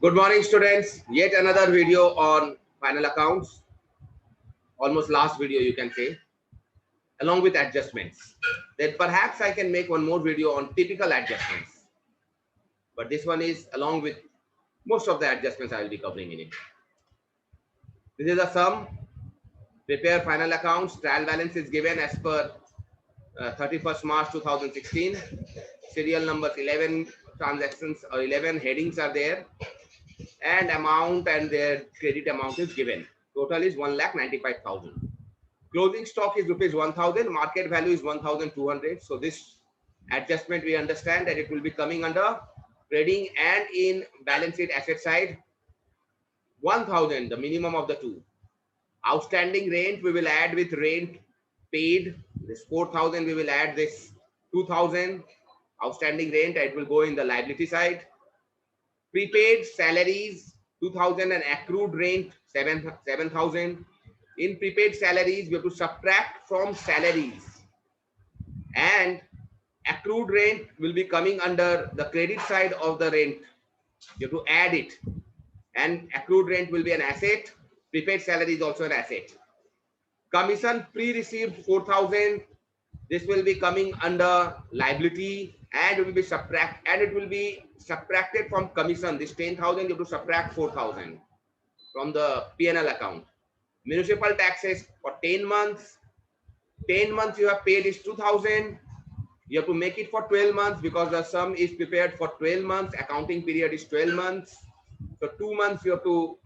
Good morning, students. Yet another video on final accounts. Almost last video, you can say, along with adjustments. Then perhaps I can make one more video on typical adjustments. But this one is along with most of the adjustments I will be covering in it. This is a sum. Prepare final accounts. Trial balance is given as per 31st March 2016. Serial numbers 11 transactions or 11 headings are there. And amount and their credit amount is given. Total is 1,95,000. Closing stock is rupees 1,000. Market value is 1,200. So this adjustment we understand that it will be coming under trading and in balance sheet asset side 1,000, the minimum of the two. Outstanding rent we will add with rent paid. This 4,000 we will add this 2,000. Outstanding rent, it will go in the liability side. Prepaid salaries 2,000 and accrued rent 7,000. In prepaid salaries, we have to subtract from salaries, and accrued rent will be coming under the credit side of the rent. You have to add it, and accrued rent will be an asset. Prepaid salary is also an asset. Commission pre-received 4,000. This will be coming under liability, and it will be subtracted from commission. This 10,000 you have to subtract 4,000 from the P&L account. Municipal taxes for 10 months. 10 months you have paid is 2,000. You have to make it for 12 months because the sum is prepared for 12 months. Accounting period is 12 months. So 2 months you have to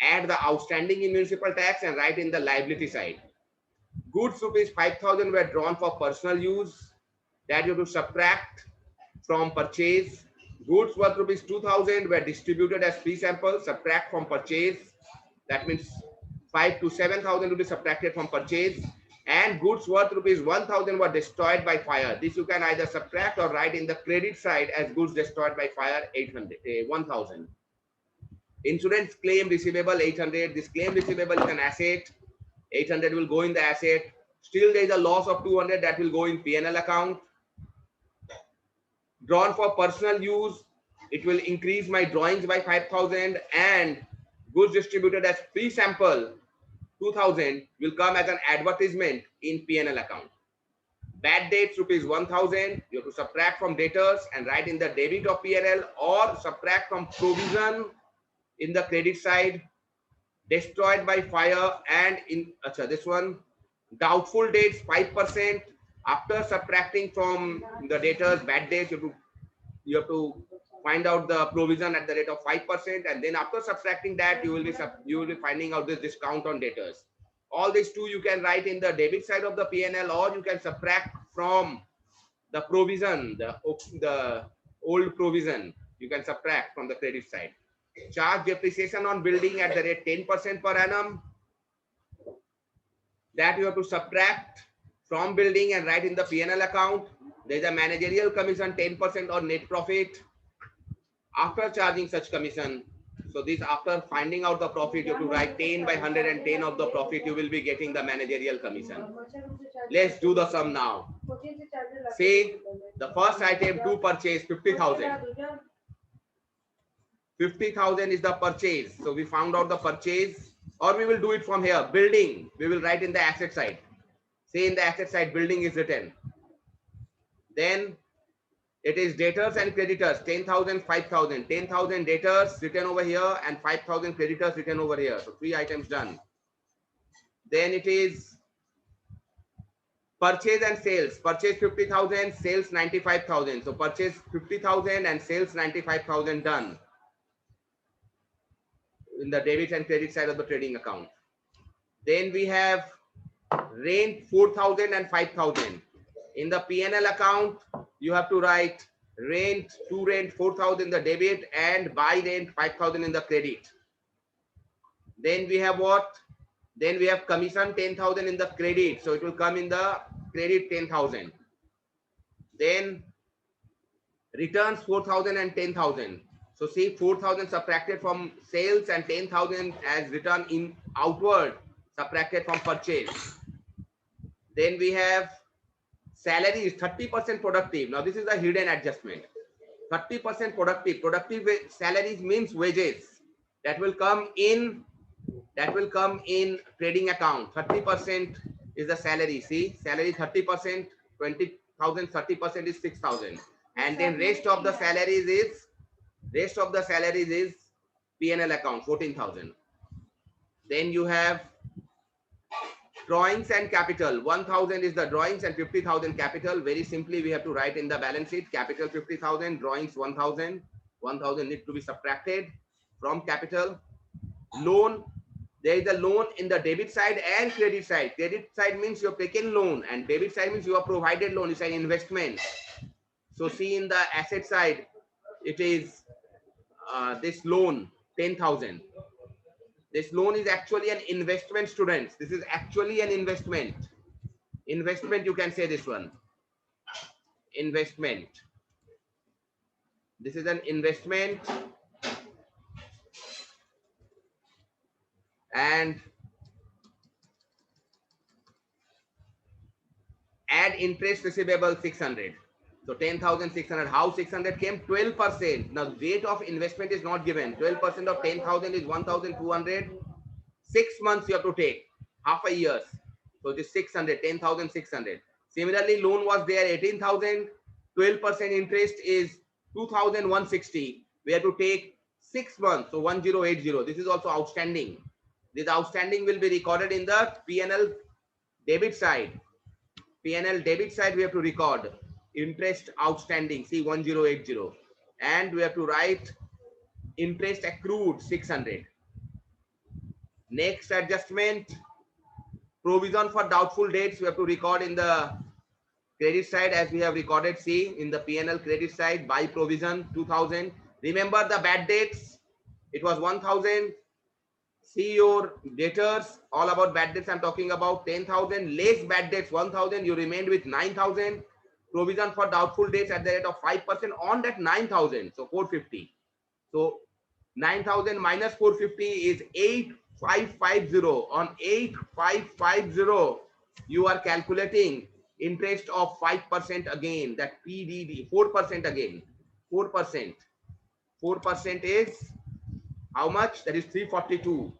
add the outstanding in municipal tax and write in the liability side. Goods rupees 5,000 were drawn for personal use. That you have to subtract from purchase. Goods worth rupees 2,000 were distributed as free samples. Subtract from purchase. That means 5 to 7,000 will be subtracted from purchase, and goods worth rupees 1,000 were destroyed by fire. This you can either subtract or write in the credit side as goods destroyed by fire 1,000. Insurance claim receivable 800. This claim receivable is an asset. 800 will go in the asset. Still there is a loss of 200 that will go in P&L account. Drawn for personal use, it will increase my drawings by 5,000, and goods distributed as free sample 2,000 will come as an advertisement in P&L account. Bad debts rupees 1,000. You have to subtract from debtors and write in the debit of P&L, or subtract from provision in the credit side. Destroyed by fire, and in this one doubtful debts 5%. After subtracting from the debtors bad debts, you have to find out the provision at the rate of 5%, and then after subtracting that you will be finding out this discount on debtors. All these two you can write in the debit side of the P&L, or you can subtract from the provision, the old provision you can subtract from the credit side. Charge depreciation on building at the rate 10% per annum. That you have to subtract from building and write in the P&L account. There is a managerial commission 10% on net profit. After charging such commission, so this after finding out the profit, you have to write 10 by 110 of the profit you will be getting the managerial commission. Let's do the sum now. Say the first item to purchase 50,000. 50,000 is the purchase. So we found out the purchase, or we will do it from here. Building, we will write in the asset side. Say in the asset side, building is written. Then it is debtors and creditors, 10,000, 5,000. 10,000 debtors written over here and 5,000 creditors written over here. So 3 items done. Then it is purchase and sales. Purchase 50,000, sales 95,000. So purchase 50,000 and sales 95,000 done in the debit and credit side of the trading account. Then we have rent 4,000 and 5,000. In the P&L account, you have to write rent, to rent 4,000 in the debit and buy rent 5,000 in the credit. Then we have what? Then we have commission 10,000 in the credit. So it will come in the credit 10,000. Then returns 4,000 and 10,000. So see 4,000 subtracted from sales and 10,000 as return in outward subtracted from purchase. Then we have salary is 30% productive. Now this is a hidden adjustment. 30% productive. Productive salaries means wages that will come in, trading account. 30% is the salary. See, salary 30%, 20,000, 30% is 6,000. And then rest of the salaries is P&L account, 14,000. Then you have drawings and capital. 1,000 is the drawings and 50,000 capital. Very simply, we have to write in the balance sheet, capital 50,000, drawings 1,000. 1,000 need to be subtracted from capital. Loan, there is a loan in the debit side and credit side. Credit side means you have taken loan and debit side means you have provided loan. It's an investment. So see in the asset side, it is this loan, 10,000. This loan is actually an investment, students. This is actually an investment. Investment, you can say this one. Investment. This is an investment. And add interest receivable 600. So 10,600. How 600 came? 12%. Now rate of investment is not given. 12% of 10,000 is 1,200. 6 months you have to take. Half a year. So this 600, 10,600. Similarly, loan was there 18,000. 12% interest is 2,160. We have to take 6 months. So 1080. This is also outstanding. This outstanding will be recorded in the P&L debit side. P&L debit side we have to record interest outstanding, see 1080, and we have to write interest accrued 600. Next adjustment, provision for doubtful debts we have to record in the credit side as we have recorded. See in the P&L credit side, by provision 2,000. Remember the bad debts, it was 1,000. See your debtors, all about bad debts I'm talking about, 10,000 less bad debts 1,000, you remained with 9,000. Provision for doubtful debts at the rate of 5% on that 9,000, so 450. So 9,000 minus 450 is 8,550. On 8,550 you are calculating interest of 5% again, that PDD, 4% again, 4%. 4% is how much? That is 342.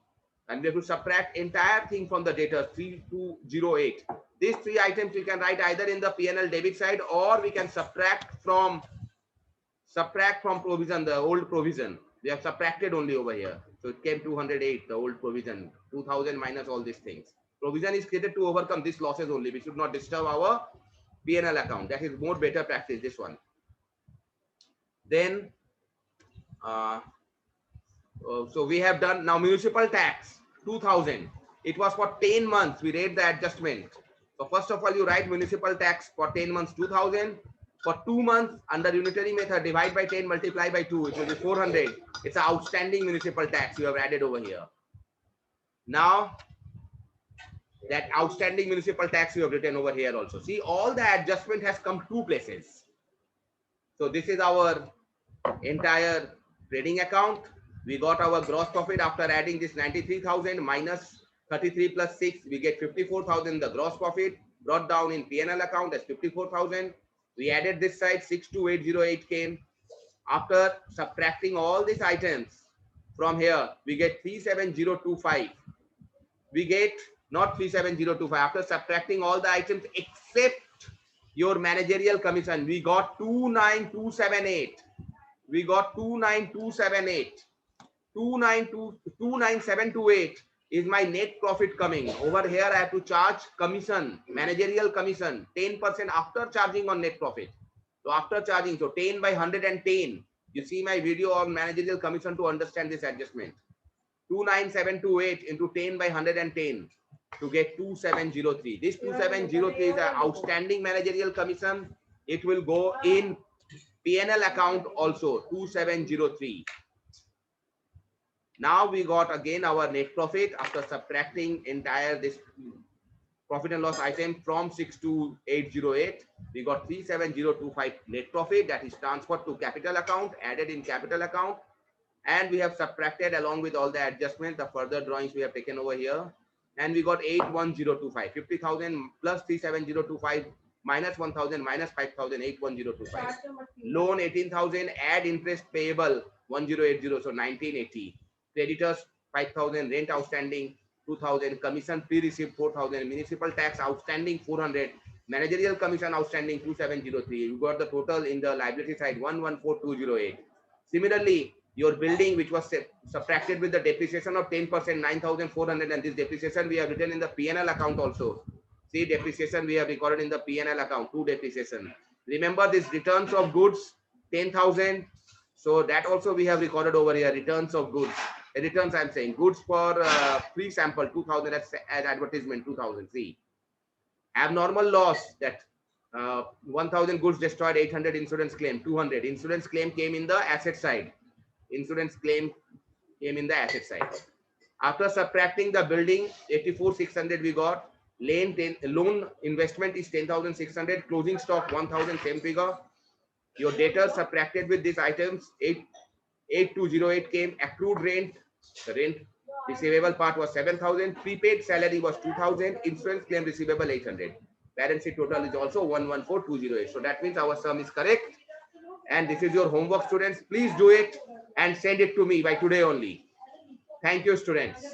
And we have to subtract entire thing from the data, 3208. These three items we can write either in the P&L debit side, or we can subtract from provision, the old provision. We have subtracted only over here. So it came 208, the old provision, 2,000 minus all these things. Provision is created to overcome these losses only. We should not disturb our P&L account. That is more better practice, this one. Then, so we have done now municipal tax 2,000. It was for 10 months. We read the adjustment. So first of all, you write municipal tax for 10 months 2,000. For 2 months under unitary method, divide by 10, multiply by 2. It will be 400. It's an outstanding municipal tax you have added over here. Now that outstanding municipal tax you have written over here also. See, all the adjustment has come 2 places. So this is our entire trading account. We got our gross profit after adding this 93,000 minus 33 plus 6. We get 54,000. The gross profit brought down in P&L account as 54,000. We added this side, 62808 came. After subtracting all these items from here, we get 37025. We get not 37025. After subtracting all the items except your managerial commission, we got 29278. We got 29278. 29728 is my net profit coming. Over here, I have to charge commission, managerial commission, 10% after charging on net profit. So after charging, so 10 by 110. You see my video on managerial commission to understand this adjustment. 29728 into 10 by 110 to get 2703. This 2703 is an outstanding managerial commission. It will go in P&L account also, 2703. Now we got again our net profit after subtracting entire this profit and loss item from 62808. We got 37025 net profit, that is transferred to capital account, added in capital account, and we have subtracted along with all the adjustments, the further drawings we have taken over here, and we got 81025. 50,000 plus 37025 minus 1000 minus 5000 81025. Loan 18,000, add interest payable 1080, so 1980. Creditors 5,000, rent outstanding 2,000, commission pre-received 4,000, municipal tax outstanding 400, managerial commission outstanding 2703. You got the total in the liability side 114208. Similarly, your building which was subtracted with the depreciation of 10%, 9,400, and this depreciation we have written in the P&L account also. See, depreciation we have recorded in the P&L account, two depreciation. Remember this returns of goods 10,000. So that also we have recorded over here, returns of goods. Returns I'm saying, goods for free sample 2,000 as advertisement 2,000. See, abnormal loss that 1,000 goods destroyed, 800 insurance claim, 200. Insurance claim came in the asset side. Insurance claim came in the asset side. After subtracting the building, 84,600 we got. Loan investment is 10,600. Closing stock 1,000, same figure. Your debtors subtracted with these items 8208 came. Accrued rent, the rent receivable part was 7,000. Prepaid salary was 2,000. Insurance claim receivable 800. Balance sheet total is also 114208. So that means our sum is correct. And this is your homework, students. Please do it and send it to me by today only. Thank you, students.